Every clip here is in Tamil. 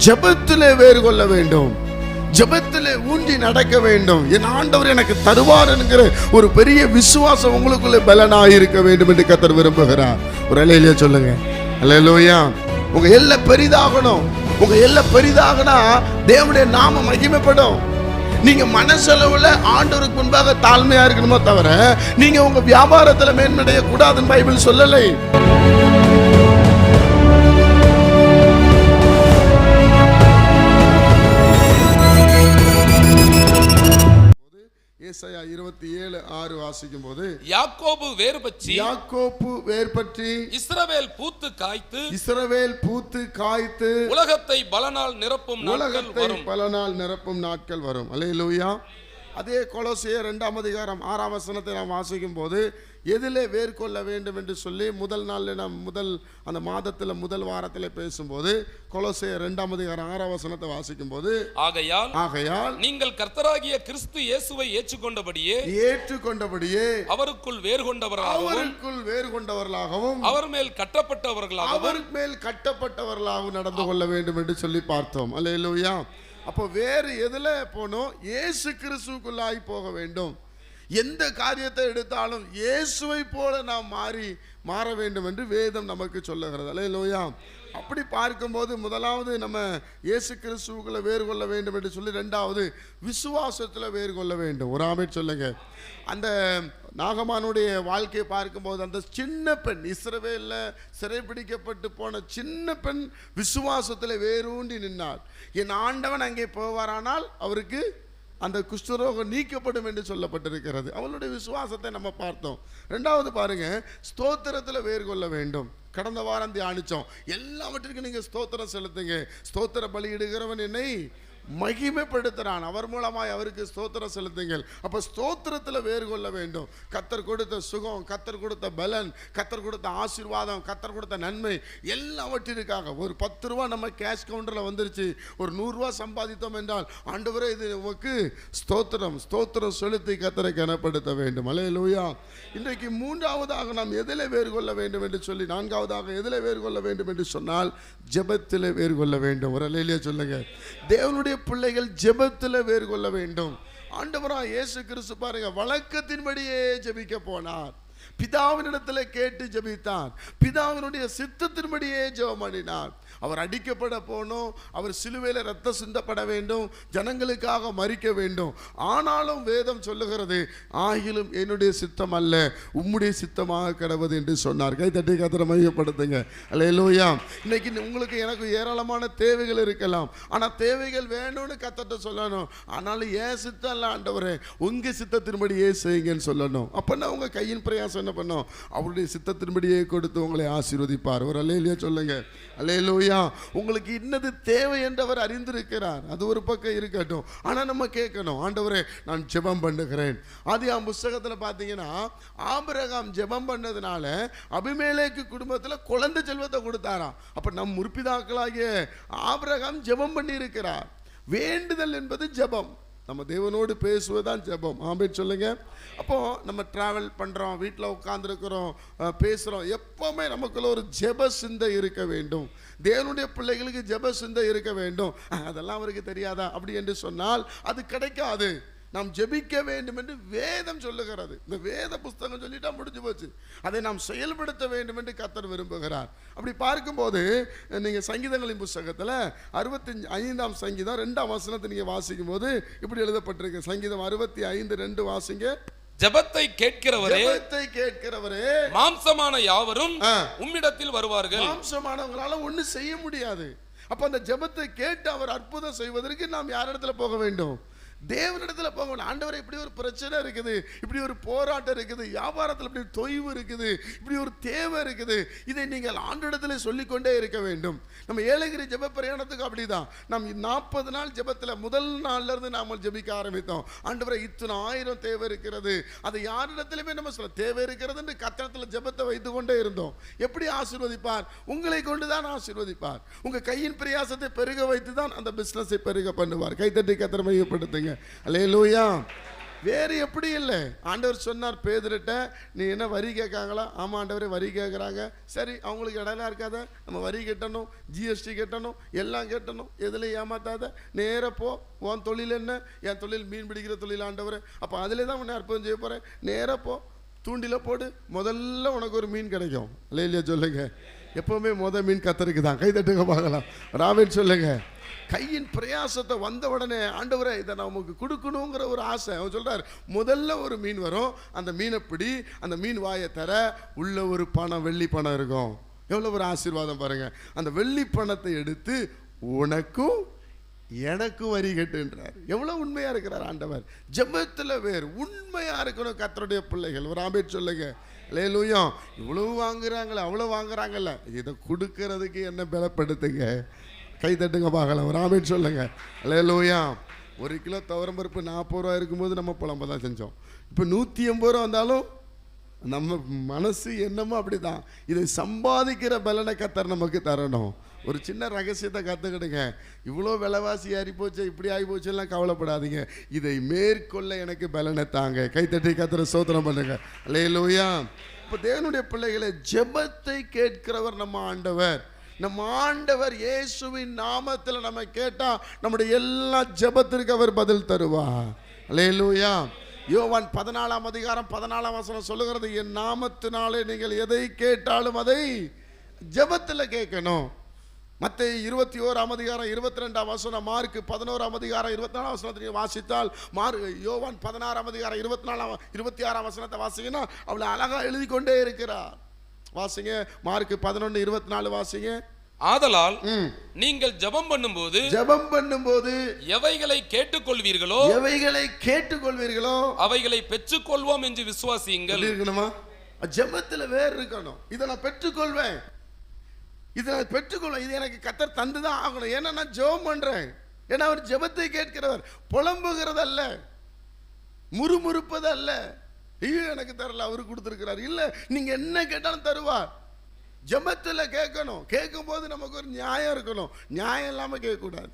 ஜெபத்திலே வேறு கொள்ள வேண்டும், ஜெபத்திலே ஊன்றி நடக்க வேண்டும். என் ஆண்டவர் எனக்கு தருவார் என்கிற ஒரு பெரிய விசுவாசம் உங்களுக்குள்ளே பலனாக இருக்க வேண்டும் என்று கர்த்தர் விரும்புகிறார். ஒரு அல்லேலூயா சொல்லுங்க. அல்லேலூயா. உங்க எல்லை பெரிதாகணும். உங்க எல்லை பெரிதாகனா தேவனுடைய நாமம் மகிமைப்படும். நீங்க மனசளவுல ஆண்டவருக்கு முன்பாக தாழ்மையா இருக்கணுமோ தவிர நீங்க உங்க வியாபாரத்துல மேன்மடைய கூடாதுன்னு பைபிள் சொல்லலை. ஏசாயா 27:6 வாசிக்கும் போது, யாக்கோபு வேர் பற்றி இஸ்ரவேல் பூத்து காய்த்து உலகத்தை பலனால் நிரப்பும் நாட்கள் வரும். அல்லேலூயா. அதே கொலோசியர் 2:6 நாம் வாசிக்கும் போது எதிலே வேர் கொள்ள வேண்டும் என்று சொல்லி முதல் நாளில் நாம் அந்த மாதத்தில் முதல் வாரத்தில் பேசும்போது கொலோசியர் 2:6 வாசிக்கும் போது, ஆகையால் நீங்கள் கர்த்தராகிய கிறிஸ்து இயேசுவை ஏற்றுக்கொண்டபடியே அவருக்குள் வேர் கொண்டவர்களாகவும் அவர் மேல் கட்டப்பட்டவர்களாகவும் நடந்து கொள்ள வேண்டும் என்று சொல்லி பார்த்தோம். அல்லேலூயா. அப்போ வேறு எதுல போனோம்? இயேசு கிறிஸ்துவுக்குள்ளாய் போக வேண்டும். எந்த காரியத்தை எடுத்தாலும் இயேசுவை போல நாம் மாற வேண்டும் என்று வேதம் நமக்கு சொல்லுகிறது. அல்லேலூயா. அப்படி பார்க்கும்போது முதலாவது நம்ம இயேசு கிறிஸ்துவுக்குள்ள வேறு கொள்ள வேண்டும் என்று சொல்லி, ரெண்டாவது விசுவாசத்தில் வேறு கொள்ள வேண்டும். ஒரு ஆமென் சொல்லுங்க. அந்த நாகமானுடைய வாழ்க்கையை பார்க்கும்போது அந்த சின்ன பெண், இஸ்ரவேலில் சிறைப்பிடிக்கப்பட்டு போன சின்ன பெண் விசுவாசத்தில் வேரூண்டி நின்னாள். என் ஆண்டவன் அங்கே போவாரானால் அவருக்கு அந்த குஷ்டரோகம் நீக்கப்படும் என்று சொல்லப்பட்டிருக்கிறது. அவளுடைய விசுவாசத்தை நம்ம பார்த்தோம். ரெண்டாவது பாருங்க, ஸ்தோத்திரத்தில் வேறு கொள்ள வேண்டும். கடந்த வாரம் தியானிச்சோம். எல்லாவற்றிற்கும் நீங்க ஸ்தோத்திரம் செலுத்துங்க. ஸ்தோத்திர பலியிடுகிறவன் என்னை மகிமைப்படுத்துறான், அவர் மூலமாய் அவருக்கு ஸ்தோத்திரம் செலுத்துங்கள். அப்ப ஸ்தோத்திரத்தில் வேறு கொள்ள வேண்டும். கர்த்தர் கொடுத்த சுகம், கர்த்தர் கொடுத்த பலன், கர்த்தர் கொடுத்த ஆசீர்வாதம், கர்த்தர் கொடுத்த நன்மை எல்லாவற்றிற்காக ஒரு 10 ரூபா நம்ம கேஷ் கவுண்டர்ல வந்துருச்சு, ஒரு 100 ரூபா சம்பாதித்தோம் என்றால் ஆண்டவரே இது உமக்கு ஸ்தோத்திரம் செலுத்தி கர்த்தரை கனப்படுத்த வேண்டும். அல்லேலூயா. இன்றைக்கு மூன்றாவதாக நாம் எதிலே வேறு கொள்ள வேண்டும் என்று சொல்லி, நான்காவதாக எதிலே வேறு கொள்ள வேண்டும் என்று சொன்னால் ஜெபத்திலே வேறு கொள்ள வேண்டும். ஒரு அல்லேலூயா சொல்லுங்க. தேவனுடைய பிள்ளைகள் ஜெபத்தில் வேறு கொள்ள வேண்டும். ஆண்டவராகிய இயேசு கிறிஸ்து பாருங்க, வழக்கத்தின்படியே ஜெபிக்க போனார். பிதாவினிடத்தில் கேட்டு ஜெபித்தார். பிதாவினுடைய சித்தத்தின்படியே ஜெபம் பண்ணினார். அவர் அடிக்கப்பட போனோம், அவர் சிலுவையில் ரத்தம் சிந்தப்பட வேண்டும், ஜனங்களுக்காக மரிக்க வேண்டும். ஆனாலும் வேதம் சொல்லுகிறது, ஆகிலும் என்னுடைய சித்தம் அல்ல உம்முடைய சித்தமாக கடவுது என்று சொன்னார். கை தட்டி கர்த்தரை மையப்படுத்துங்க. அல்லேலூயா. இன்னைக்கு உங்களுக்கு எனக்கு ஏராளமான தேவைகள் இருக்கலாம், ஆனால் தேவைகள் வேணும்னு கர்த்தர்ட்ட சொல்லணும். ஆனாலும் ஏன் சித்தம் இல்லை ஆண்டவரே, உங்க சித்தத்தின்படியே செய்யுங்கன்னு சொல்லணும். அப்பன்னா உங்க கையின் பிரயாசம் என்ன பண்ணும்? அவருடைய சித்தத்தின்படியே கொடுத்து உங்களை ஆசீர்வதிப்பார். ஒரு அல்லேலூயா சொல்லுங்க. அல்லேலூயா. உங்களுக்கு இன்னது தேவை என்று அவர் அறிந்திருக்கிறார். அது ஒரு பக்கம் இருக்கட்டும், ஆனா நம்ம கேட்கணும், ஆண்டவரே நான் ஜெபம் பண்ணுகிறேன். ஆதியாகமம் புத்தகத்தில் பார்த்தீங்கன்னா ஆபிரகாம் ஜெபம் பண்ணதுனால அபிமெலேக்கு குடும்பத்தில் குழந்தை செல்வத்தை கொடுத்தாராம். அப்ப நம் முற்பிதாக்களாகிய ஆபிரகாம் ஜெபம் பண்ணி இருக்கிறார். வேண்டுதல் என்பது ஜெபம். நம்ம தேவனோடு பேசுவதுதான் ஜெபம். ஆமென் சொல்லுங்க. அப்போ நம்ம டிராவல் பண்றோம், வீட்டில் உட்கார்ந்துருக்கிறோம், பேசுறோம், எப்பவுமே நமக்குள்ள ஒரு ஜெப சிந்தை இருக்க வேண்டும். தேவனுடைய பிள்ளைகளுக்கு ஜெப சிந்தை இருக்க வேண்டும். அதெல்லாம் அவருக்கு தெரியாதா அப்படி என்று சொன்னால் அது கிடைக்காது. நாம் ஜெபிக்க வேண்டும் என்று வேதம் சொல்லுகிறது. இந்த வேத புஸ்தகம் சொல்லிட்டா முடிஞ்சு போச்சு. அதை நாம் செயல்படுத்த வேண்டும் என்று கர்த்தர் விரும்புகிறார். அப்படி பார்க்கும்போது நீங்க சங்கீதங்களின் புஸ்தகத்தில் 65ஆம் சங்கீதம் 2ஆம் வசனத்தை நீங்க வாசிக்கும் போது இப்படி எழுதப்பட்டிருக்கு. சங்கீதம் 65:2 வாசிங்க. ஜெபத்தை கேட்கிறவரே மாம்சமான யாவரும் உம்மிடத்தில் வருவார்கள். மாம்சமானவங்களால ஒண்ணு செய்ய முடியாது. அப்ப அந்த ஜெபத்தை கேட்டு அவர் அற்புதம் செய்வதற்கு நாம் யாரிடத்துல போக வேண்டும்? தேவனிடத்தில் போகணும். ஆண்டவரே இப்படி ஒரு பிரச்சனை இருக்குது, இப்படி ஒரு போராட்டம் இருக்குது, வியாபாரத்தில் இப்படி தொய்வு இருக்குது, இப்படி ஒரு தேவை இருக்குது, இதை நீங்கள் ஆண்டவரிடத்தில் சொல்லிக்கொண்டே இருக்க வேண்டும். நம்ம ஏலகிரி ஜெப பிரயாணத்துக்கு அப்படிதான். நாம் 40 நாள் ஜெபத்தில் முதல் நாள்ல இருந்து நாம் ஜெபிக்க ஆரம்பித்தோம். ஆண்டவரே இத்தனை 1000 தேவை இருக்கிறது, அதை யாரிடத்திலுமே நம்ம சொல்ல தேவை இருக்கிறது என்று கர்த்தரிடத்தில் ஜெபத்தை வைத்து கொண்டே இருந்தோம். எப்படி ஆசீர்வதிப்பார்? உங்களை கொண்டுதான் ஆசீர்வதிப்பார். உங்க கையின் பிரயாசத்தை பெருக வைத்து தான் அந்த பிசினஸை பெருக பண்ணுவார். கைத்தட்டி கர்த்தரை மையப்படுத்துங்க. அல்லேலூயா. வேறு எப்படி இல்லை. ஆண்டவர் சொன்னார் பேதுருட்ட, நீ என்ன வரி கேட்காங்களா? ஆமாம் ஆண்டவரே வரி கேட்குறாங்க. சரி, அவங்களுக்கு இடம்லாம் இருக்காத, நம்ம வரி கட்டணும், ஜிஎஸ்டி கட்டணும், எல்லாம் கட்டணும், எதுலையும் ஏமாத்தாத, நேராக போ. உன் தொழில் என்ன? என் தொழில் மீன் பிடிக்கிற தொழில் ஆண்டவர். அப்போ அதிலே தான் உன்னை அற்புதம் செய்ய போகிறேன். நேராக போ, தூண்டில போடு, முதல்ல உனக்கு ஒரு மீன் கிடைக்கும். இல்லையா சொல்லுங்க. எப்போவுமே மீன் கத்தருக்கு தான். கை தட்டுங்க பார்க்கலாம். ராவின் சொல்லுங்க. கையின் பிரயாசத்தை வந்த உடனே ஆண்டவரே இதை நமக்கு கொடுக்கணுங்கிற ஒரு ஆசை. அவன் சொல்றார், முதல்ல ஒரு மீன் வரும், அந்த மீனை பிடி, அந்த மீன் வாயை தர, உள்ள ஒரு பணம், வெள்ளி பணம் இருக்கும். எவ்வளோ ஒரு ஆசீர்வாதம் பாருங்க. அந்த வெள்ளி பணத்தை எடுத்து உனக்கும் எனக்கும் வரி கட்டுன்றார். எவ்வளோ உண்மையா இருக்கிறார் ஆண்டவர். ஜெபத்தில் வேறு உண்மையா இருக்கணும் கர்த்தருடைய பிள்ளைகள். ஒரு ஆமென் சொல்லுங்க. அல்லேலூயா. இவ்வளவு வாங்குறாங்களே, அவ்வளோ வாங்குறாங்கல்ல, இதை கொடுக்கறதுக்கு என்ன பலப்படுத்துங்க. கை தட்டுங்க பார்க்கலாம். ஒரு ஆமென் சொல்லுங்க. அல்லேலூயா. 1 கிலோ துவரம்பருப்பு 40 ரூபா இருக்கும்போது நம்ம புலம்ப தான் செஞ்சோம். இப்போ 180 ரூபா வந்தாலும் நம்ம மனசு என்னமோ அப்படிதான். இதை சம்பாதிக்கிற பலனை கர்த்தர் நமக்கு தரணும். ஒரு சின்ன ரகசியத்தை கற்றுக்கிடுங்க. இவ்வளோ விலைவாசி ஏறி போச்சு, இப்படி ஆகி போச்சுலாம் கவலைப்படாதீங்க. இதை மேற்கொள்ள எனக்கு பலனை தாங்க. கைத்தட்டி கர்த்தரை ஸ்தோத்திரம் பண்ணுங்க. அல்லேலூயா. இப்போ தேவனுடைய பிள்ளைகளை, ஜெபத்தை கேட்கிறவர் நம்ம ஆண்டவர். நம்ம ஆண்டவர் இயேசுவின் நாமத்தில் நம்ம கேட்டா நம்முடைய எல்லா ஜெபத்திற்கு அவர் பதில் தருவார். அல்லேலூயா. யோவான் 14ஆம் அதிகாரம் 14ஆம் வசனம் சொல்லுகிறது, என் நாமத்தினாலே நீங்கள் எதை கேட்டாலும் அதை ஜெபத்தில் கேட்கணும். மத்தேயு 21ஆம் அதிகாரம் 22ஆம் வசனம், மார்க் 11ஆம் அதிகாரம் 24ஆம் வசனத்தை வாசித்தால், யோவான் 16ஆம் அதிகாரம் 26ஆம் வசனத்தை வாசிங்கன்னா அவளை அழகா எழுதி கொண்டே இருக்கிறார். வாசிங்க. மார்க் 11:24 வாசிங்க. ஆதலால் நீங்கள் ஜெபம் பண்ணும்போது எவைகளை கேட்டுக்கொள்வீர்களோ அவைகளை பெற்றுக்கொள்வோம் என்று விசுவாசியுங்கள். இருக்கணுமா? ஜெபத்துல வேறு இருக்கணும். இதை நான் பெற்றுக்கொள்வேன், இது எனக்கு கர்த்தர் தந்துதான் ஆகணும். ஏன்னா நான் ஜெபம் பண்றேன். ஏன்னா அவர் ஜெபத்தை கேட்கிறவர். புலம்புகிறது அல்ல, முறுமுறுப்பது அல்ல. ஐயோ எனக்கு தரல, அவரு கொடுத்துருக்கிறார். இல்ல, நீங்க என்ன கேட்டாலும் தருவார். ஜெபத்துல கேட்கணும். கேட்கும் போது நமக்கு ஒரு நியாயம் இருக்கணும். நியாயம் இல்லாம கேட்கக்கூடாது.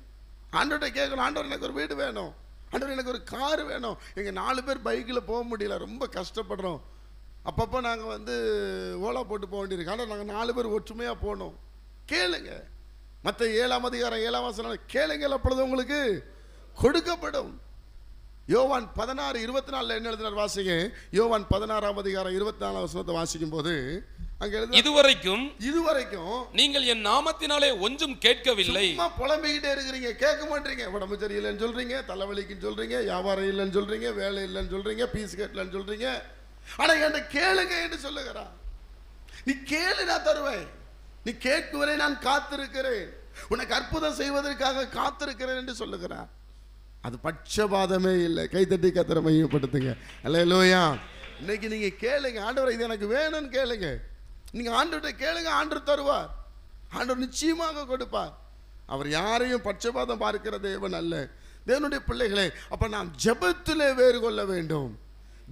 ஆண்டவர்கிட்ட கேட்கணும். ஆண்டவர் எனக்கு ஒரு வீடு வேணும், ஆண்டவர் எனக்கு ஒரு கார் வேணும். எங்க 4 பேர் பைக்கில் போக முடியல, ரொம்ப கஷ்டப்படுறோம். அப்பப்போ நாங்கள் ஓலா போட்டு போக வேண்டியிருக்கு. ஆனால் நாங்கள் 4 பேர் ஒற்றுமையாக போகணும். கேளுங்க. மற்ற 7ஆம் அதிகாரம் 7ஆம் வசனம், கேளுங்கள் அப்பொழுது உங்களுக்கு கொடுக்கப்படும். யோவான் 16:24 என்ன எழுதினார் வாசிங்க. யோவான் 16ஆம் அதிகாரம் 24ஆம் வசனத்தை வாசிக்கும் போது அங்க இதுவரைக்கும் நீங்கள் என் நாமத்தினாலே ஒன்றும் கேட்கவில்லை. சும்மா புலம்பிக்கிட்டே இருக்கிறீங்க, கேட்க மாட்டீங்க. உடம்பு சரியில்லைன்னு சொல்றீங்க, தலைவலிக்குன்னு சொல்றீங்க, வியாபாரம் இல்லைன்னு சொல்றீங்க, வேலை இல்லைன்னு சொல்றீங்க, பீஸ் கட்டலன்னு சொல்றீங்க. ஆனா என்ன கேளுங்க என்று சொல்லுகிறார். நீ கேளு, நான் தருவேன். நீ கேட்கும் வரை நான் காத்திருக்கிறேன், உனக்கு அற்புதம் செய்வதற்காக காத்திருக்கிறேன் என்று சொல்லுகிறார். அது பட்சபாதமே இல்லை. கைத்தட்டி கர்த்தரை மையப்படுத்துங்க. அல்லேலூயா. இன்னைக்கு நீங்க கேளுங்க, ஆண்டவரை இது எனக்கு வேணும்னு கேளுங்க. நீங்க ஆண்டவர்கிட்ட கேளுங்க, ஆண்டவர் தருவார். ஆண்டவர் நிச்சயமாக கொடுப்பார். அவர் யாரையும் பட்சபாதம் பார்க்கிற தேவன் அல்ல. தேவனுடைய பிள்ளைகளே, அப்ப நாம் ஜெபத்திலே வேறு கொள்ள வேண்டும்,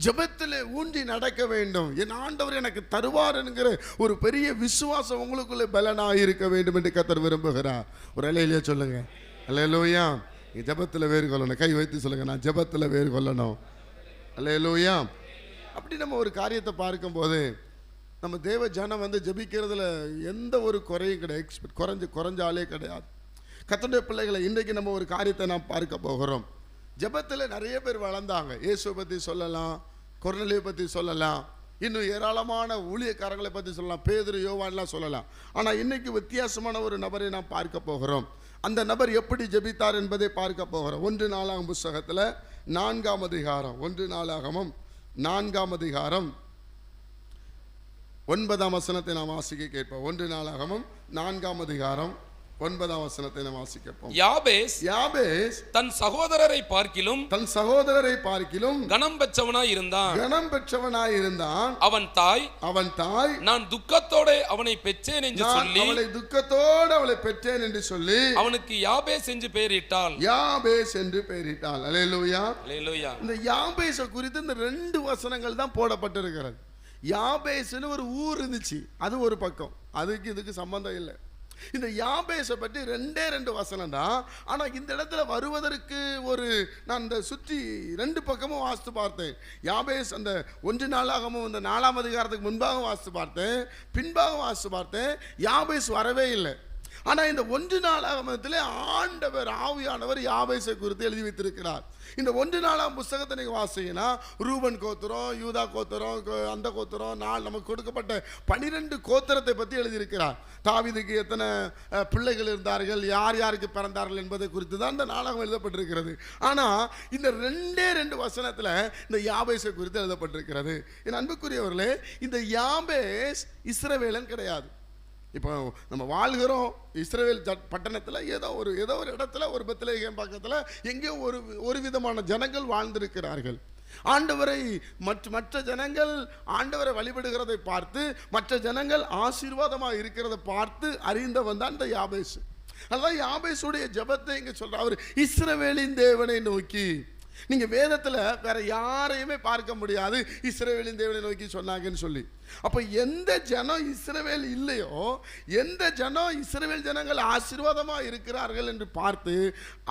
ஜெபத்திலே ஊன்றி நடக்க வேண்டும். என் ஆண்டவர் எனக்கு தருவார் என்கிற ஒரு பெரிய விசுவாசம் உங்களுக்குள்ளே பலனாக இருக்க வேண்டும் என்று கர்த்தர் விரும்புகிறார். ஒரு அல்லேலூயா சொல்லுங்க. அல்லேலூயா. ஜெபத்தில் வேறு கொள்ளணும். கை வைத்து சொல்லுங்க, நான் ஜெபத்தில் வேறு கொள்ளணும். அல்லேலூயா. அப்படி நம்ம ஒரு காரியத்தை பார்க்கும்போது நம்ம தேவ ஜனம் ஜெபிக்கிறதுல எந்த ஒரு குறையும் கிடையாது, குறைஞ்சாலே கிடையாது. கர்த்தருடைய பிள்ளைகளை, இன்றைக்கு நம்ம ஒரு காரியத்தை நாம் பார்க்க போகிறோம். ஜெபத்தில் நிறைய பேர் வளர்ந்தாங்க. இயேசுவை பற்றி சொல்லலாம், கொர்நேலியை பற்றி சொல்லலாம், இன்னும் ஏராளமான ஊழியக்காரங்களை பற்றி சொல்லலாம், பேதுரு, யோவான்லாம் சொல்லலாம். ஆனால் இன்னைக்கு வித்தியாசமான ஒரு நபரை நாம் பார்க்க போகிறோம். அந்த நபர் எப்படி ஜெபித்தார் என்பதை பார்க்க போகிறோம். 1 நாளாகமம் புத்தகத்தில் 4ஆம் அதிகாரம், 1 நாளாகமம் 4ஆம் அதிகாரம் 9ஆம் வசனத்தை நாம் வாசிக்க கேட்போம். 1 நாளாகமம் 4ஆம் அதிகாரம் 9ஆம் வசனத்தை நாம் வாசிக்கப்போம். யாபேஸ் தன் சகோதரரை பார்க்கிலும் கனம் பெற்றவனாய் இருந்தான். அவன் தாய் நான் துக்கத்தோட அவனை பெற்றேன் என்று சொல்லி அவனுக்கு யாபேஸ் என்று பெயரிட்டாள். அல்லேலூயா. இந்த யாபேஸ் குறித்து இந்த 2 வசனங்கள் தான் போடப்பட்டிருக்கிறது. யாபேஸ்னு ஒரு ஊர் இருந்துச்சு, அது ஒரு பக்கம், அதுக்கு இதுக்கு சம்பந்தம் இல்லை. இந்த யாபேஸை பற்றி 2 வசனம் தான். ஆனால் இந்த இடத்துல வருவதற்கு நான் இந்த சுற்றி 2 பக்கமும் வாசித்து பார்த்தேன். யாபேஸ் அந்த 1 நாளாகமும் இந்த 4ஆம் அதிகாரத்துக்கு முன்பாக வாசித்து பார்த்தேன், பின்பாக வாசித்து பார்த்தேன். யாபேஸ் வரவே இல்லை. ஆனால் இந்த 1 நாளாகமத்திலே ஆண்டவர் ஆவியானவர் யாபேஸை குறித்து எழுதி வைத்திருக்கிறார். இந்த 1 நாளாம் புஸ்தகத்தை நீங்கள் வாசிங்கன்னா ரூபன் கோத்திரம், யூதா கோத்திரம், அந்த கோத்திரம், நமக்கு கொடுக்கப்பட்ட 12 கோத்திரத்தை பற்றி எழுதியிருக்கிறார். தாவீதுக்கு எத்தனை பிள்ளைகள் இருந்தார்கள், யார் யாருக்கு பிறந்தார்கள் என்பதை குறித்து தான் இந்த நாளாகம் எழுதப்பட்டிருக்கிறது. ஆனால் இந்த 2 வசனத்தில் இந்த யாபேஸை குறித்து எழுதப்பட்டிருக்கிறது. என் அன்புக்குரியவர்களே, இந்த யாபேஸ் இஸ்ரவேலன் கிடையாது. இப்போ நம்ம வாழ்கிறோம் இஸ்ரவேல் பட்டணத்தில், ஏதோ ஒரு இடத்துல, ஒரு பெத்லகேம் பக்கத்தில் எங்கேயோ ஒரு விதமான ஜனங்கள் வாழ்ந்திருக்கிறார்கள். ஆண்டவரை மற்ற ஜனங்கள் ஆண்டவரை வழிபடுகிறதை பார்த்து, மற்ற ஜனங்கள் ஆசீர்வாதமாக இருக்கிறத பார்த்து அறிந்தவன் தான் இந்த யாபேஸ். அதான் யாபேஸுடைய ஜெபத்தை இங்கே சொல்கிறார். அவர் இஸ்ரவேலின் தேவனை நோக்கி. நீங்கள் வேதத்தில் வேற யாரையுமே பார்க்க முடியாது இஸ்ரவேலின் தேவனை நோக்கி சொன்னாங்கன்னு சொல்லி. அப்போ எந்த ஜனம் இஸ்ரவேல் இல்லையோ, எந்த ஜனம் இஸ்ரவேல் ஜனங்கள் ஆசீர்வாதமாக இருக்கிறார்கள் என்று பார்த்து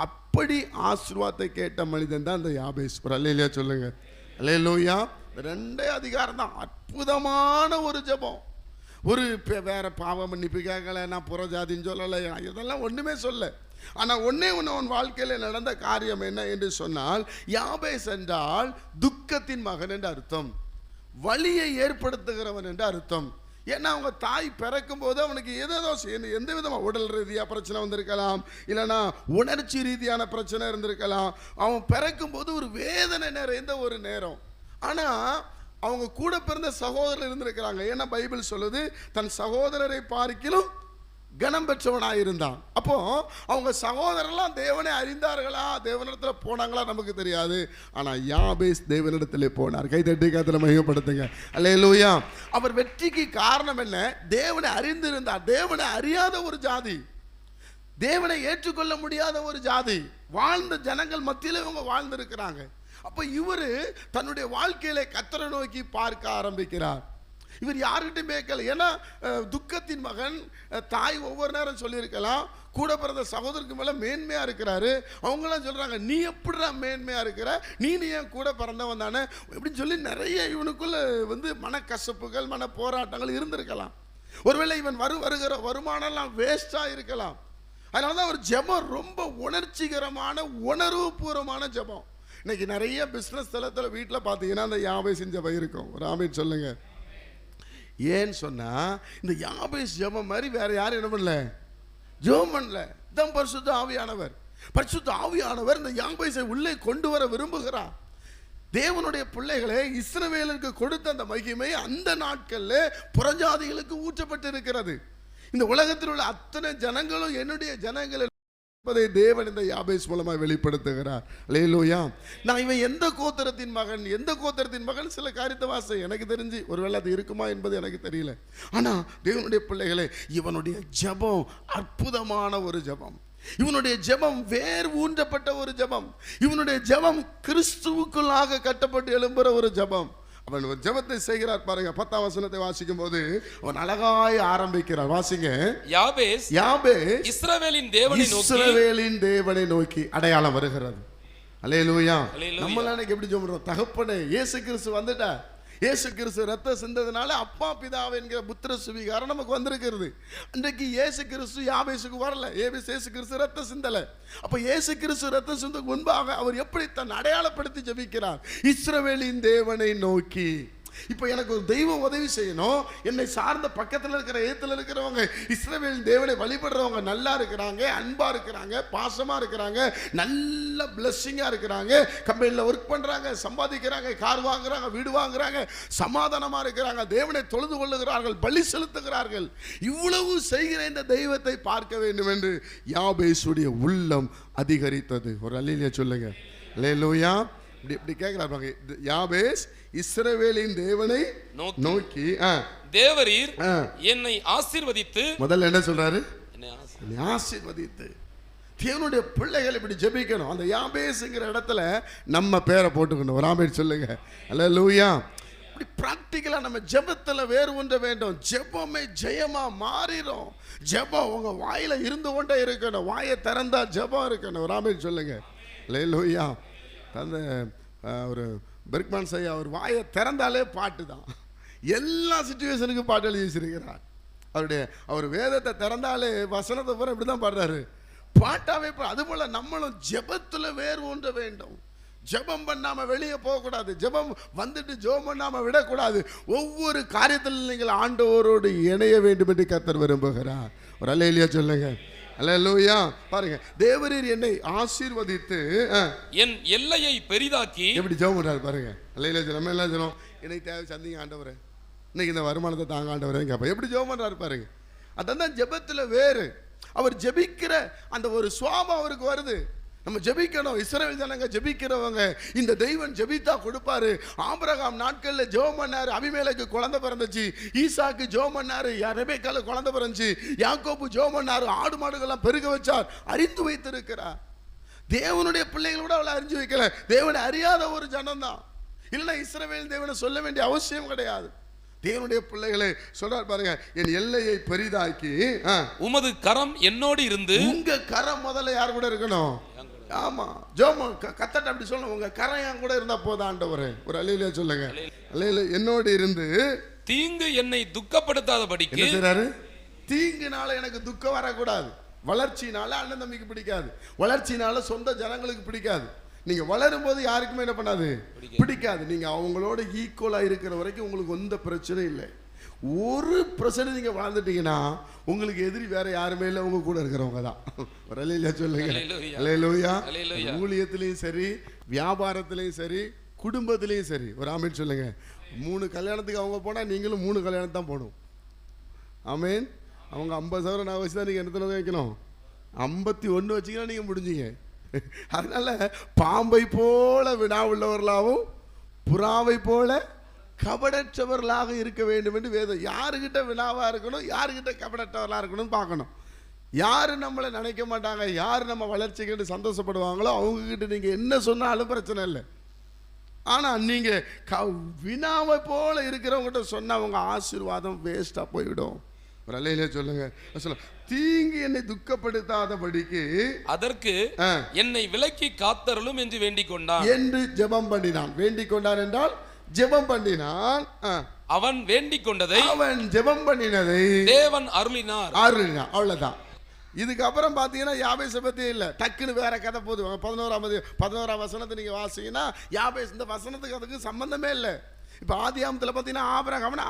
அப்படி ஆசீர்வாதத்தை கேட்ட மனிதன் தான் இந்த யாபேஸ். ஒரு அல்லேலூயா சொல்லுங்க. அல்லேலூயா. 2 அதிகாரம் தான். அற்புதமான ஒரு ஜெபம். வேற பாவ மன்னிப்பு கேட்கல, நான் புறஜாதின்னு சொல்லலை, இதெல்லாம் ஒன்றுமே சொல்ல. ஆனால் ஒன்னே அவன் வாழ்க்கையில் நடந்த காரியம் என்ன என்று சொன்னால், யாபேஸ் என்றால் துக்கத்தின் மகன் என்று அர்த்தம், வலியை ஏற்படுத்துகிறவன் என்று அர்த்தம். ஏன்னா அவங்க தாய் பிறக்கும் போது அவனுக்கு எந்த விதமாக உடல் ரீதியாக பிரச்சனை வந்திருக்கலாம், இல்லைன்னா உணர்ச்சி ரீதியான பிரச்சனை இருந்திருக்கலாம். அவன் பிறக்கும் போது ஒரு வேதனை நிறைந்த ஒரு நேரம். ஆனால் அவங்க கூட பிறந்த சகோதரர் இருந்திருக்கிறாங்க. ஏன்னா பைபிள் சொல்லுது, தன் சகோதரரை பார்க்கிலும் கனம் பெற்றவனாயிருந்தான். அப்போ அவங்க சகோதரர்லாம் தேவனை அறிந்தார்களா, தேவனிடத்தில் போனாங்களா நமக்கு தெரியாது. ஆனால் யாபேஸ் தேவனிடத்திலே போனார். கைதட்டி கர்த்தரை மகிமைப்படுத்துங்க. அல்லேலூயா. அவர் வெற்றிக்கு காரணம் என்ன? தேவனை அறிந்திருந்தார். தேவனை அறியாத ஒரு ஜாதி, தேவனை ஏற்றுக்கொள்ள முடியாத ஒரு ஜாதி, வாழ்ந்த ஜனங்கள் மத்தியில் இவங்க வாழ்ந்திருக்கிறாங்க. அப்போ இவர் தன்னுடைய வாழ்க்கையில கர்த்தரை நோக்கி பார்க்க ஆரம்பிக்கிறார். இவர் யார்கிட்டையும் கேட்கல. ஏன்னா துக்கத்தின் மகன், தாய் ஒவ்வொரு நேரம் சொல்லியிருக்கலாம், கூட பிறந்த சகோதரருக்கு மேலே மேன்மையாக இருக்கிறாரு. அவங்களாம் சொல்கிறாங்க, நீ எப்படிடா மேன்மையாக இருக்கிற, நீ ஏன் கூட பிறந்தவன் தானே இப்படின்னு சொல்லி நிறைய இவனுக்குள்ள மனக்கசப்புகள், மன போராட்டங்கள் இருந்திருக்கலாம். ஒருவேளை இவன் வருகிற வருமானம்லாம் வேஸ்டாக இருக்கலாம். அதனால தான் ஒரு ஜெபம் ரொம்ப உணர்ச்சிகரமான, உணர்வுபூர்வமான ஜெபம். இன்னைக்கு நிறைய பிஸ்னஸ் தளத்தில் வீட்டில் பார்த்தீங்கன்னா அந்த யாபேஸின் ஜெபம் இருக்கும். ஒரு ஆமீன் சொல்லுங்க. ஏன்னு சொன்னா, இந்த யாபேஸ் ஜெபம் மாதிரி வேற யாரும் என்ன பண்ணல, ஜெபம் பண்ணல. தான் பரிசுத்த ஆவியானவர். பரிசுத்த ஆவியானவர் இந்த யாபேஸை உள்ளே கொண்டு வர விரும்புகிறார். தேவனுடைய பிள்ளைகளை இஸ்ரவேலுக்கு கொடுத்த அந்த மகிமை அந்த நாட்களில் புறஜாதிகளுக்கு ஊற்றப்பட்டு இருக்கிறது. இந்த உலகத்தில் உள்ள அத்தனை ஜனங்களும் என்னுடைய ஜனங்கள் என்பதை தேவன் இந்த யாபேஸ் மூலமாக வெளிப்படுத்துகிறார். அல்லேலூயா. நான் இவன் எந்த கோத்திரத்தின் மகன் சில காரியத்தை வாசை எனக்கு தெரிஞ்சு, ஒருவேளை அது இருக்குமா என்பது எனக்கு தெரியல. ஆனால் தேவனுடைய பிள்ளைகளே, இவனுடைய ஜெபம் அற்புதமான ஒரு ஜெபம். இவனுடைய ஜெபம் வேர் ஊன்றப்பட்ட ஒரு ஜெபம். இவனுடைய ஜெபம் கிறிஸ்துவுக்குள்ளாக கட்டப்பட்டு எழும்புற ஒரு ஜெபம். அவன் ஒரு ஜெபத்தை செய்கிறார் பாருங்க. 10ஆம் வசனத்தை வாசிக்கும் போது அவன் அழகாய் ஆரம்பிக்கிறார். வாசிங்க. யாபேஸ் இஸ்ரவேலின் தேவனை நோக்கி அடையாளம் வருகிறது. அல்லேலூயா. நம்மளால எப்படி சொல்றோம், தகப்பனே இயேசு கிறிஸ்து வந்துட்டா, இயேசு கிறிஸ்து ரத்தம் சிந்ததுனால அப்பா பிதாவை என்கிற புத்திர சுவிகாரம் நமக்கு வந்திருக்கிறது. அன்றைக்கு இயேசு கிறிஸ்து யாபேஸுக்கு வரல, இயேசு கிறிஸ்து ரத்தம் சிந்தல. அப்ப இயேசு கிறிஸ்து ரத்தம் சிந்தக்கு முன்பாக அவர் எப்படி தன் அடையாளப்படுத்தி ஜெபிக்கிறார், இஸ்ரவேலின் தேவனை நோக்கி. இப்போ எனக்கு ஒரு தெய்வம் உதவி செய்யணும், என்னை சார்ந்த பக்கத்தில் இருக்கிற ஏத்துல இருக்கிறவங்க இஸ்ரவேலின் தேவனை வழிபடுறவங்க நல்லா இருக்கிறாங்க, அன்பா இருக்கிறாங்க, பாசமா இருக்கிறாங்க, நல்ல பிளஸ்ஸிங்கா இருக்கிறாங்க, கம்பெனியில் ஒர்க் பண்றாங்க, சம்பாதிக்கிறாங்க, கார் வாங்குறாங்க, வீடு வாங்குறாங்க, சமாதானமா இருக்கிறாங்க, தேவனை தொழுது கொள்ளுகிறார்கள், பலி செலுத்துகிறார்கள். இவ்வளவு செய்கிற இந்த தெய்வத்தை பார்க்க வேண்டும் என்று யாபேசுடைய உள்ளம் அதிகரித்தது. ஒரு அல்லேலூயா சொல்லுங்க. அல்லேலூயா. இப்படி கேட்கிறார் யாபேஸ் இஸ்ரவேலின் தேவனை நோக்கி, தேவரீர் என்னை ஆசீர்வதித்து, முதல்ல என்ன சொல்றாரு, என்னை ஆசீர்வதித்து. தேவனுடைய பிள்ளைகள் இப்படி ஜெபிக்கணும். அந்த யாபேஸ்ங்கிற இடத்துல நம்ம பேரை போட்டுக்கணும். ஒரு ஆமென் சொல்லுங்க. அல்லேலூயா. அப்படி பிராக்டிக்கலா நம்ம ஜெபத்துல வேறு ஒன்ற வேண்டும். ஜெபமே ஜெயமா மாறிடும். ஜெபம் உங்க வாயில இருந்து கொண்டே இருக்கணும். வாயை திறந்தா ஜெபம் இருக்கணும். ராமேன் சொல்லுங்க. அல்லேலூயா. அந்த ஒரு பெர்க்மேன் ஐயா அவர் வாயை திறந்தாலே பாட்டு தான். எல்லா சிச்சுவேஷனுக்கும் பாட்டு எழுதி வச்சிருக்கிறார். அவர் வேதத்தை திறந்தாலே வசனத்தை பூரா இப்படி தான் பாடுறாரு, பாட்டாவே. அதுபோல நம்மளும் ஜெபத்துல வேறு ஒன்ற வேண்டும். ஜெபம் பண்ணாம வெளியே போகக்கூடாது. ஜெபம் வந்துட்டு ஜெபம் பண்ணாம விடக்கூடாது. ஒவ்வொரு காரியத்தில் நீங்கள் ஆண்டவரோடு இணைய வேண்டும் என்று கர்த்தர் விரும்புகிறார். ஒரு அல்லேலூயா சொல்லுங்க. அல்லேலூயா. பாருங்க, தேவரீர் என்னை ஆசீர்வதித்து என் எல்லையை பெரிதாக்கி. எப்படி ஜெபம் பண்றாரு பாருங்க. அல்லேலூயா. நம்ம எல்லாம் சொல்றோம், எனக்கு தேவை சந்திங்க ஆண்டவரே, இன்னைக்கு இந்த வருமானத்தை தாங்க ஆண்டவரே கேட்போம். எப்படி ஜெபம் பண்றாரு பாருங்க. அதான் ஜெபத்துல வேறு. அவர் ஜெபிக்கிற அந்த ஒரு சுவாபம் அவருக்கு வருது. நம்ம ஜெபிக்கணும். இஸ்ரவேல் ஜனங்க ஜெபிக்கிறவங்க, இந்த தெய்வன் ஜெபித்தா கொடுப்பாரு. ஆபிரகாம் நாட்கள்ல ஜெபம் பண்ணாரு, அபிமெலேக்கு குழந்தை பிறந்துச்சு. ஈசாக்கு ஜெபம் பண்ணாரு, ரெபெக்கால குழந்தை பிறந்துச்சு. யாக்கோபு ஜெபம் பண்ணாரு, ஆடு மாடுகள்லாம் பெருக வச்சார். அறிந்து வைத்திருக்கிறார். தேவனுடைய பிள்ளைகளோட அவளை அறிஞ்சு வைக்கல. தேவனை அறியாத ஒரு ஜனம் தான். இல்லைன்னா இஸ்ரவேல் தேவனை சொல்ல வேண்டிய அவசியம் கிடையாது. தேவனுடைய பிள்ளைகளை சொல்றார் பாருங்க, என் எல்லையை பெரிதாக்கி உமது கரம் என்னோடு இருந்து. உங்க கரம் முதல்ல யார் கூட இருக்கணும்? ஆமா, ஜோமோ கத்தட்ட அப்படி சொல்லணும். உங்க கரம் என் கூட இருந்தா போதும் ஆண்டவரே. ஒரு அல்லேலூயா சொல்லுங்க. அல்லேலூயா. என்னோடு இருந்து தீங்கு என்னை துக்கப்படுத்தாதபடிக்கு. என்ன செய்றாரு? தீங்குனால எனக்கு துக்கம் வரக்கூடாது. வளர்ச்சினால அண்ணன் தம்பிக்கு பிடிக்காது. வளர்ச்சினால சொந்த ஜனங்களுக்கு பிடிக்காது. நீங்க வளரும் போது யாருக்குமே என்ன பண்ணாது? பிடிக்காது. நீங்க அவங்களோட ஈக்குவலா இருக்கிற வரைக்கும் உங்களுக்கு எந்த பிரச்சனையும் இல்லை. 1% நீங்க வாழ்ந்துட்டீங்கன்னா உங்களுக்கு எதிரி வேற யாருமே இல்லை, உங்க கூட இருக்கிறவங்க தான். ஒரு அல்லேலூயா சொல்லுங்க. அல்லேலூயா. ஊழியத்திலையும் சரி, வியாபாரத்திலையும் சரி, குடும்பத்திலையும் சரி. ஒரு ஆமீன் சொல்லுங்க. 3 கல்யாணத்துக்கு அவங்க போனா நீங்களும் 3 கல்யாணம் தான் போகணும். ஆமீன். அவங்க 50,000 நான் வச்சு தான் நீங்க என்ன வைக்கணும்? 51 வச்சீங்கன்னா நீங்க முடிஞ்சீங்க. அதனால பாம்பை போல வினா உள்ளவர்களாகவும் புறாவை போல கபடற்றவர்களாக இருக்க வேண்டும் என்று வேதம். யாருக்கிட்ட வினாவா இருக்கணும், யாருக்கிட்ட கபடற்றவர்களாக இருக்கணும்னு பார்க்கணும். யாரு நம்மளை நினைக்க மாட்டாங்க, யார் நம்ம வளர்ச்சிக்கிட்டு சந்தோஷப்படுவாங்களோ அவங்க கிட்ட நீங்க என்ன சொன்னாலும் பிரச்சனை இல்லை. ஆனா நீங்க வினாவை போல இருக்கிறவங்ககிட்ட சொன்னா அவங்க ஆசீர்வாதம் வேஸ்டா போய்விடும். ஒரு அல்லேலூயா சொல்லுங்க. தீங்கு என்னை துக்கப்படுத்தாதபடிக்கு அதற்கு என்னை விலக்கி காத்தருளும் என்று வேண்டிக் கொண்டான். என்று ஜெபம் பண்ணினான். வேண்டிக் கொண்டான் என்றால் ஜெபம் பண்ணினான். அவன் வேண்டிக் கொண்டதை, அவன் ஜெபம் பண்ணினதை தேவன் அருளினார். அவ்வளவுதான். இதுக்கப்புறம் பார்த்தீங்கன்னா யாபேஸ் பத்தி இல்லை, டக்குன்னு வேற கதை போகுது. 11ஆம் வசனத்தை நீங்க வாசிங்கன்னா யாபேஸ் இந்த வசனத்துக்கு அதுக்கு சம்பந்தமே இல்லை. இப்போ ஆதியாமத்தில் பார்த்தீங்கன்னா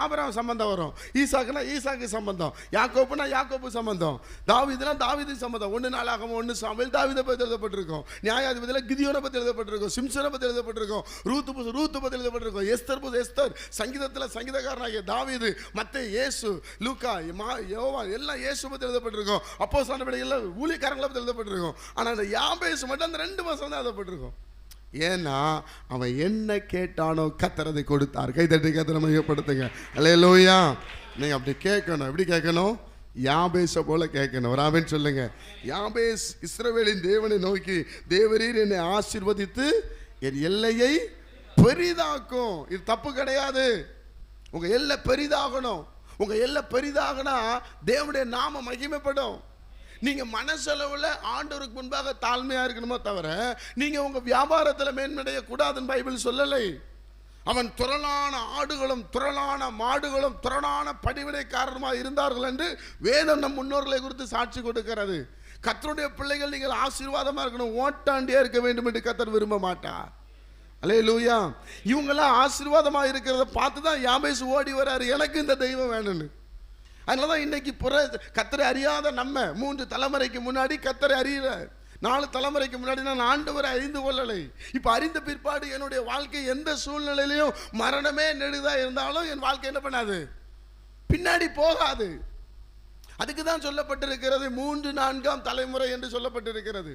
ஆபிரகாம் சம்பந்தம் வரும், ஈசாக்குனா ஈசாக்கு சம்பந்தம், யாக்கோப்புனா யாக்கோப்பு சம்பந்தம், தாவீதுனா தாவீது சம்பந்தம். 1 நாளாகமம் 1 சாமுவேல் தாவீதை பற்றி எழுதப்பட்டிருக்கும், நியாயாதிபதியில் கிதியோனை பற்றி எழுதப்பட்டிருக்கும், சிம்சனை பற்றி எழுதப்பட்டிருக்கும், ரூத்து பற்றி எழுதப்பட்டிருக்கும், எஸ்தர் சங்கீதத்தில் சங்கீதக்காரனாகிய தாவீது, மத்தேயு இயேசு, லூக்கா யோவான் எல்லாம் இயேசு பற்றி எழுதப்பட்டிருக்கும், அப்போஸ்தலர் நடவடிக்கைகள் ஊழியக்காரங்களை பற்றி எழுதப்பட்டிருக்கும். ஆனால் அந்த யாபேஸ் மட்டும் அந்த 2 வசனம் தான் எழுதப்பட்டிருக்கும். ஏன்னா அவன் என்ன கேட்டானோ கர்த்தர் அதை கொடுத்தார். கைதட்டி கர்த்தரை மையப்படுத்துங்க. அல்லேலூயா. நீங்க அப்படி கேட்கணும். எப்படி கேட்கணும்? யாபேஸை போல கேட்கணும். ஒரு ஆமென் சொல்லுங்க. யாபேஸ் இஸ்ரவேலின் தேவனை நோக்கி, தேவரீர் என்னை ஆசீர்வதித்து என் எல்லையை பெரிதாக்கும். இது தப்பு கிடையாது. உங்க எல்லை பெரிதாகணும். உங்க எல்லை பெரிதாகனா தேவனுடைய நாம மகிமைப்படும். நீங்க மனசளவுல ஆண்டவருக்கு முன்பாக தாழ்மையா இருக்கணுமோ தவிர நீங்க உங்க வியாபாரத்துல மேன்மடைய கூடாதுன்னு பைபிள் சொல்லலை. அவன் திரளான ஆடுகளும் திரளான மாடுகளும் திரளான பணிவிடைக்காரருமாக இருந்தார்கள் என்று வேதம் நம் முன்னோர்களை குறித்து சாட்சி கொடுக்கிறது. கர்த்தருடைய பிள்ளைகள் நீங்கள் ஆசீர்வாதமா இருக்கணும், ஓட்டாண்டியா இருக்க வேண்டும் என்று கர்த்தர் விரும்ப மாட்டார். அல்லேலூயா. இவங்கெல்லாம் ஆசீர்வாதமா இருக்கிறத பார்த்து தான் யாபேஸ் ஓடி வராரு, எனக்கு இந்த தெய்வம் வேணும்னு. அதனாலதான் இன்னைக்கு கர்த்தரை அறியாத நம்ம 3 தலைமுறைக்கு முன்னாடி கர்த்தரை அறியல, 4 தலைமுறைக்கு முன்னாடி நான் ஆண்டவரை அறிந்து கொள்ளலை. இப்ப அறிந்த பிற்பாடு என்னுடைய வாழ்க்கை எந்த சூழ்நிலையிலையும் மரணமே நெடுதா இருந்தாலும் என் வாழ்க்கை என்ன பண்ணாது, பின்னாடி போகாது. அதுக்கு தான் சொல்லப்பட்டிருக்கிறது 3, 4ஆம் தலைமுறை என்று சொல்லப்பட்டிருக்கிறது.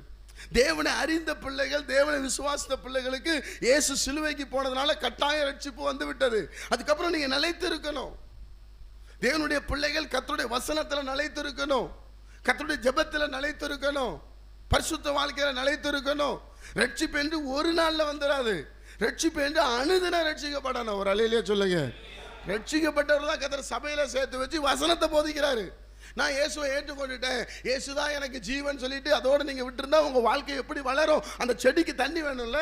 தேவனை அறிந்த பிள்ளைகள், தேவனை விசுவாசித்த பிள்ளைகளுக்கு இயேசு சிலுவைக்கு போனதுனால கட்டாய ரட்சிப்பு வந்து விட்டது. அதுக்கப்புறம் நீங்க நிலைத்து இருக்கணும். தேவனுடைய பிள்ளைகள் கர்த்தருடைய வசனத்துல நிலைத்து இருக்கணும், கர்த்தருடைய ஜெபத்துல நிலைத்து இருக்கணும், பரிசுத்த வாழ்க்கையில நிலைத்து இருக்கணும். ரட்சிப்பு என்று ஒரு நாள்ல வந்துடாது. ரட்சிப்பு என்று அனுதின ரட்சிக்கப்படணும். ஒரு அலையிலே சொல்லுங்க. ரட்சிக்கப்பட்டவர் தான் கர்த்தர் சபையில சேர்த்து வச்சு வசனத்தை போதிக்கிறாரு. நான் இயேசுவை ஏற்றுக்கொண்டுட்டேன், இயேசுதான் எனக்கு ஜீவன் சொல்லிட்டு அதோட நீங்க விட்டுருந்தா உங்க வாழ்க்கை எப்படி வளரும்? அந்த செடிக்கு தண்ணி வேணும்ல,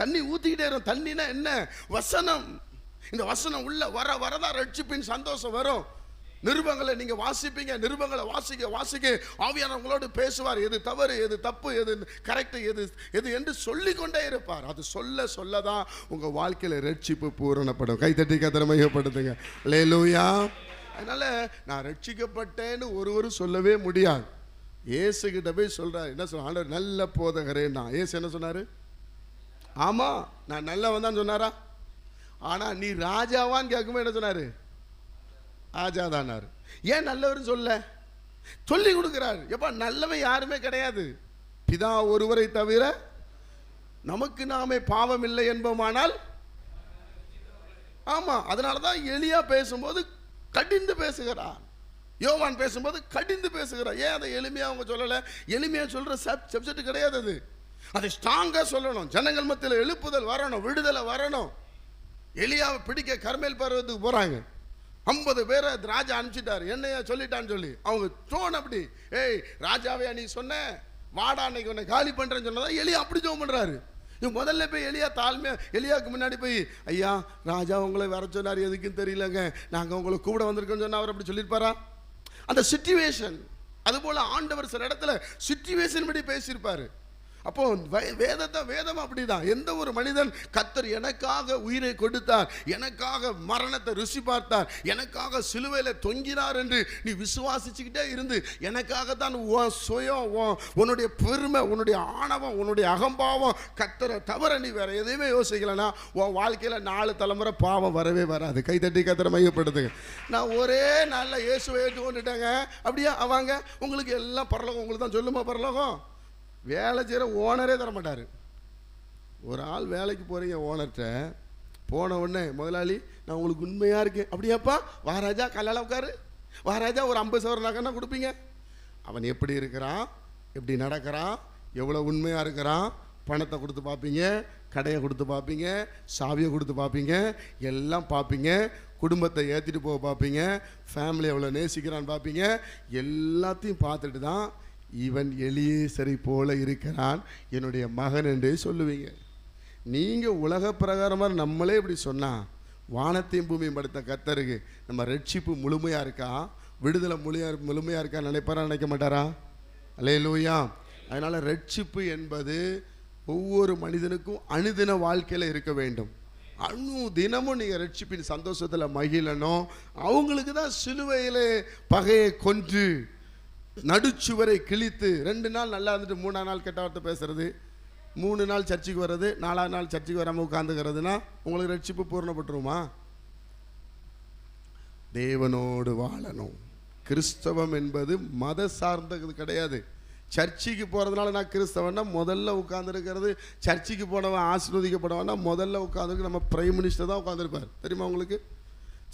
தண்ணி ஊத்திக்கிட்டே இருக்கும். தண்ணினா என்ன? வசனம். இந்த வசனம் உள்ள வர வரதான் ரட்சிப்பின் சந்தோஷம் வரும். நிருபங்களை நீங்க வாசிப்பீங்க, நிருபங்களை வாசிக்க வாசிக்க ஆவியானவர் உங்களோடு பேசுவார். எது தவறு, எது தப்பு, எது கரெக்ட், எது எது என்று சொல்லிக்கொண்டே இருப்பார். அது சொல்ல சொல்லதான் உங்க வாழ்க்கையில ரட்சிப்பு பூரணப்படும். கைத்தட்டி கர்த்தரை மகிமைப்படுத்துங்க. அல்லேலூயா. அதனால நான் ரட்சிக்கப்பட்டேன்னு ஒருவரும் சொல்லவே முடியாது. இயேசு கிட்ட போய் சொல்றாரு, என்ன சொல்ற? ஆண்டவர் நல்ல போதகரேன்னா. இயேசு என்ன சொன்னாரு? ஆமா, நான் நல்லவன் தான் சொன்னாரா? ஆனா நீ ராஜாவான்னு கேட்கும்போது என்ன சொன்னாரு? ராஜாதானாரு. ஏன் நல்லவர்னு சொல்ல? சொல்லி கொடுக்கிறாரு. எப்ப நல்லவன் யாருமே கிடையாது, பிதா ஒருவரை தவிர நமக்கு நாமே பாவம் இல்லை என்போமானால். ஆமா, அதனாலதான் எலியா பேசும்போது கடிந்து பேசுகிறார், யோவான் பேசும்போது கடிந்து பேசுகிறார். ஏன் அதை எளிமையா அவங்க சொல்லல? எளிமையா சொல்ற சப்ஜெக்ட் கிடையாது அது. அதை ஸ்ட்ராங்கா சொல்லணும். ஜனங்கள் மத்தியில் எழுப்புதல் வரணும், விடுதலை வரணும். எலியாவை பிடிக்க கர்மேல் பர்வதத்துக்கு போறாங்க. 50 பேரை ராஜா அனுப்பிச்சிட்டாரு, என்னையா சொல்லிட்டான்னு சொல்லி. அவங்க தோணு அப்படி, ஏய் ராஜாவே நீ சொன்ன வாடா அன்னைக்கு உன்னை காலி பண்றேன்னு சொன்னதா எலியா அப்படி ஜோம் பண்றாரு. முதல்ல போய் எலியா தாழ்மையா எலியாவுக்கு முன்னாடி போய், ஐயா ராஜா உங்களை வர சொன்னார், எதுக்குன்னு தெரியலங்க, நாங்கள் உங்களை கூட வந்திருக்கோன்னு சொன்னா அவர் அப்படி சொல்லியிருப்பாரா? அந்த சிச்சுவேஷன். அதுபோல ஆண்டவர் சில இடத்துல சிச்சுவேஷன் படி பேசியிருப்பாரு. அப்போ வேதம் அப்படிதான். எந்த ஒரு மனிதன் கர்த்தர் எனக்காக உயிரை கொடுத்தார், எனக்காக மரணத்தை ருசி பார்த்தார், எனக்காக சிலுவையில தொங்கினார் என்று நீ விசுவாசிச்சுக்கிட்டே இருந்து, எனக்காக தான் சுயம், உன்னுடைய பெருமை, உன்னுடைய ஆணவம், உன்னுடைய அகம்பாவம் கர்த்தரை தவிர நீ வேற எதையுமே யோசிக்கலன்னா உன் வாழ்க்கையில 4 தலைமுறை பாவம் வரவே வராது. கைத்தட்டி கர்த்தரை மையப்படுத்துங்க. நான் ஒரே நாளில் இயேசுவை ஏற்றுக்கொண்டுட்டேங்க அப்படியா? அவங்க உங்களுக்கு எல்லாம் பரலோகம் உங்களுக்கு தான் சொல்லுமா பரலோகம்? வேலை செய்கிற ஓனரே தர மாட்டார். ஒரு ஆள் வேலைக்கு போகிறீங்க, ஓனர்கிட்ட போன உடனே முதலாளி நான் உங்களுக்கு உண்மையாக இருக்கேன் அப்படியாப்பா, வாராஜா கல்லால் உட்காரு, வாராஜா ஒரு 50 சவரம் நகைன்னா கொடுப்பீங்க. அவன் எப்படி இருக்கிறான், எப்படி நடக்கிறான், எவ்வளோ உண்மையாக இருக்கிறான், பணத்தை கொடுத்து பார்ப்பீங்க, கடையை கொடுத்து பார்ப்பீங்க, சாவியை கொடுத்து பார்ப்பீங்க, எல்லாம் பார்ப்பீங்க. குடும்பத்தை ஏற்றிட்டு போக பார்ப்பீங்க, ஃபேமிலி எவ்வளோ நேசிக்கிறான்னு பார்ப்பீங்க. எல்லாத்தையும் பார்த்துட்டு தான் இவன் எலியேசரை போல இருக்கிறான், என்னுடைய மகன் என்றே சொல்லுவீங்க. நீங்கள் உலக பிரகாரமாக நம்மளே இப்படி சொன்னால், வானத்தையும் பூமியும் படுத்த கர்த்தருக்கு நம்ம ரட்சிப்பு முழுமையாக இருக்கா, விடுதலை முழுமையாக இருக்கா நினைப்பாரா, நினைக்க மாட்டாரா? அல்லேலூயா. அதனால் ரட்சிப்பு என்பது ஒவ்வொரு மனிதனுக்கும் அனுதின வாழ்க்கையில் இருக்க வேண்டும். தினமும் நீங்கள் ரட்சிப்பின் சந்தோஷத்தில் மகிழணும். அவங்களுக்கு தான் சிலுவையில் பகையை கொன்று நடுச்சுவரை கிழித்து 2 நாள் நல்லா இருந்துட்டு 3ஆம் நாள் கெட்ட வார்த்தை பேசுறது, 3 நாள் சர்ச்சுக்கு வர்றது, 4ஆம் நாள் சர்ச்சுக்கு வராமல் உட்காந்துக்கிறதுனா உங்களுக்கு ரட்சிப்பு பூர்ணப்பட்டுருமா? தேவனோடு வாழணும். கிறிஸ்தவம் என்பது மத சார்ந்தது கிடையாது. சர்ச்சுக்கு போகிறதுனால நான் கிறிஸ்தவன்னா முதல்ல உட்காந்துருக்கிறது, சர்ச்சுக்கு போனவன் ஆசீர்வதிக்கப்படவனா முதல்ல உட்காந்துருக்கு நம்ம பிரைம் மினிஸ்டர் தான் உட்காந்துருப்பார். தெரியுமா உங்களுக்கு?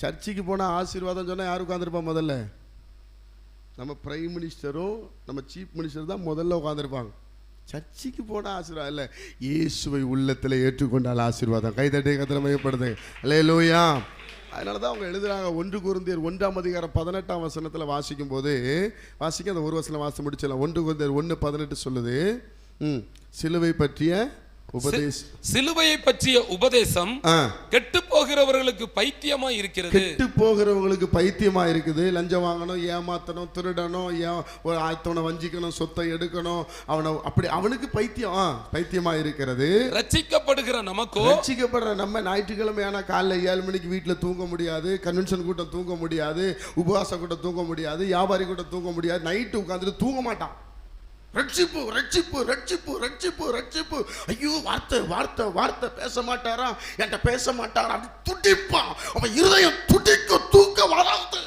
சர்ச்சுக்கு போனால் ஆசீர்வாதம் சொன்னால் யார் உட்காந்துருப்பா? முதல்ல நம்ம பிரைம் மினிஸ்டரும் நம்ம சீஃப் மினிஸ்டர் தான் முதல்ல உட்காந்துருப்பாங்க. சர்ச்சுக்கு போனால் ஆசீர்வாதம் இல்லை, இயேசுவை உள்ளத்தில் ஏற்றுக்கொண்டால் ஆசீர்வாதம். கைதட்டி கர்த்தரை மையப்படுது. அல்லேலூயா. அதனால தான் அவங்க எழுதுகிறாங்க, 1 கொரிந்தியர் 1ஆம் அதிகாரம் 18ஆம் வசனத்தில் வாசிக்கும் போது அந்த ஒரு வசனம் வாசி முடிச்சலாம். 1 கொரிந்தியர் 1:18 சொல்லுது, சிலுவை பற்றிய உபதேசம், சிலுவையை பற்றிய உபதேசம் கெட்டு போகிறவர்களுக்கு பைத்தியமா இருக்கிறது. கெட்டு போகிறவங்களுக்கு பைத்தியமா இருக்குது. லஞ்சம் வாங்கணும், ஏமாத்தணும், திருடணும், ஆத்தவனை வஞ்சிக்கணும், சொத்தை எடுக்கணும், அவனுக்கு பைத்தியமா இருக்கிறது. ரட்சிக்கப்படுகிற நமக்கோ, ரட்சிக்கப்படுற நம்ம ஞாயிற்றுக்கிழமையான காலைல 7 மணிக்கு வீட்டில் தூங்க முடியாது, கன்வென்ஷன் கூட்டம் தூங்க முடியாது, உபவாச கூட்டம் தூங்க முடியாது, வியாபாரி கூட்டம் தூங்க முடியாது, நைட்டு உட்காந்துட்டு தூங்க மாட்டான். ரட்சிப்பு ரட்சிப்பு ரட்சிப்பு ரட்சிப்பு ரட்சிப்பு. ஐயோ வார்த்தை வார்த்தை வார்த்தை பேச மாட்டாரா, என்கிட்ட பேச மாட்டாரா, அப்படி துடிப்பான். அவன் இருதயம் துடிக்க, தூக்க வராது.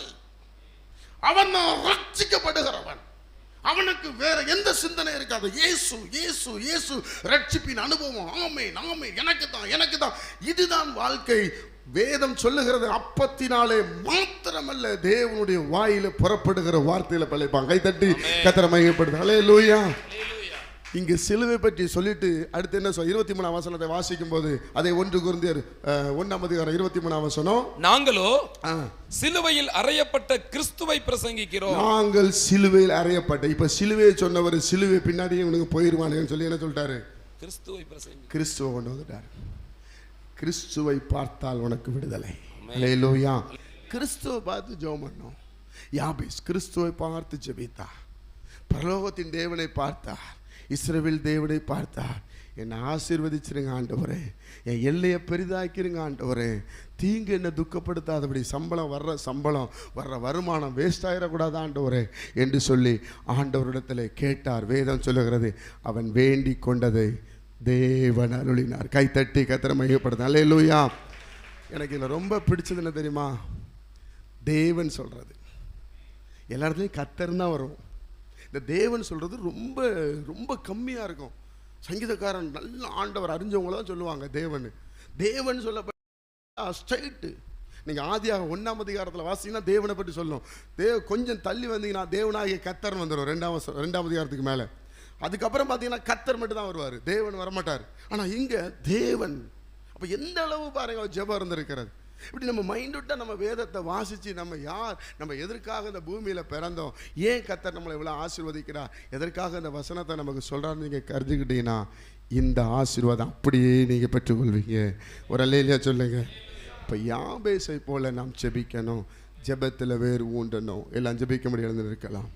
அவன் ரட்சிக்கப்படுகிறவன். அவனுக்கு வேற எந்த சிந்தனை இருக்காது. இயேசு இயேசு இயேசு ரட்சிப்பின் அனுபவம். ஆமென் ஆமென், எனக்கு தான் இதுதான் வாழ்க்கை. வேதம் சொல்லுகிறது, அப்பத்தினாலே மாத்திரமல்ல தேவனுடைய வாயில புறப்படுகிற வார்த்தையில பிழைப்பான். கை தட்டி கர்த்தரை மகிமைப்படுத்து. அல்லேலூயா. இங்க சிலுவை பற்றி சொல்லிட்டு அடுத்து என்ன சொல் 23ஆம் வசனத்தை வாசிக்கும் போது அதை 1 கொரிந்தியர் 1ஆம் அதிகாரம் 23ஆம் வசனம், நாங்களோ சிலுவையில் அறையப்பட்ட கிறிஸ்துவை பிரசங்கிக்கிறோம். நாங்கள் சிலுவையில் அறையப்பட்ட. இப்ப சிலுவையை சொன்னவர் சிலுவை பின்னாடியே உனக்கு போயிருவானேன்னு சொல்லி என்ன சொல்லிட்டாரு? கிறிஸ்துவை பிரசங்கி. கிறிஸ்துவை கொண்டு வந்துட்டார். கிறிஸ்துவை பார்த்தால் உனக்கு விடுதலை. அல்லேலூயா. கிறிஸ்துவை பார்த்து ஜெபம் பண்ணோம். யாபேஸ் கிறிஸ்துவை பார்த்து ஜெபித்தார். பரலோகத்தின் தேவனை பார்த்தார். இஸ்ரவேல் தேவனை பார்த்தார். என்னை ஆசீர்வதிச்சிருங்க ஆண்டவரே, என் எல்லையை பெரிதாக்கிருங்க ஆண்டவரே, தீங்கு என்னை துக்கப்படுத்தாதபடி, சம்பளம் வர்ற வருமானம் வேஸ்ட் ஆகிடக்கூடாது ஆண்டவரே என்று சொல்லி ஆண்டவரிடத்தில் கேட்டார். வேதம் சொல்லுகிறது, அவன் வேண்டிக் கொண்டதை தேவன் அருளினார். கைத்தட்டி கர்த்தரை மகிமைப்படுத்த. அல்லேலூயா. எனக்கு இதில் ரொம்ப பிடிச்சது என்ன தெரியுமா? தேவன் சொல்கிறது எல்லா இடத்துலையும் கர்த்தர் தான் வரும். இந்த தேவன் சொல்கிறது ரொம்ப ரொம்ப கம்மியாக இருக்கும். சங்கீதக்காரன் நல்ல ஆண்டவர் அறிஞ்சவங்கள தான் சொல்லுவாங்க தேவன். தேவன் சொல்ல ஸ்ட்ரைட்டு. நீங்கள் ஆதியாக 1ஆம் அதிகாரத்தில் வாசிங்கன்னா தேவனை பற்றி சொல்லணும். கொஞ்சம் தள்ளி வந்தீங்கன்னா தேவனாகிய கர்த்தர் வந்துடும் 2ஆம் அதிகாரத்துக்கு மேலே. அதுக்கப்புறம் பார்த்தீங்கன்னா கர்த்தர் மட்டும் தான் வருவார், தேவன் வரமாட்டார். ஆனால் இங்கே தேவன். அப்போ எந்த அளவு பாருங்க ஜெபம் இருந்திருக்கிறது. இப்படி நம்ம மைண்ட் விட்டால் நம்ம வேதத்தை வாசித்து நம்ம எதற்காக இந்த பூமியில் பிறந்தோம், ஏன் கர்த்தர் நம்மளை இவ்வளோ ஆசீர்வதிக்கிறார், எதற்காக இந்த வசனத்தை நமக்கு சொல்கிறான்னு நீங்கள் கருதுக்கிட்டீங்கன்னா இந்த ஆசீர்வாதம் அப்படியே நீங்கள் பெற்றுக்கொள்வீங்க. ஒரு அல்லேலூயா சொல்லுங்க. இப்போ யாபேசை போல நாம் ஜெபிக்கணும். ஜெபத்தில் வேறு ஊண்டணும். எல்லாம் ஜெபிக்க முடியாது இருக்கலாம்.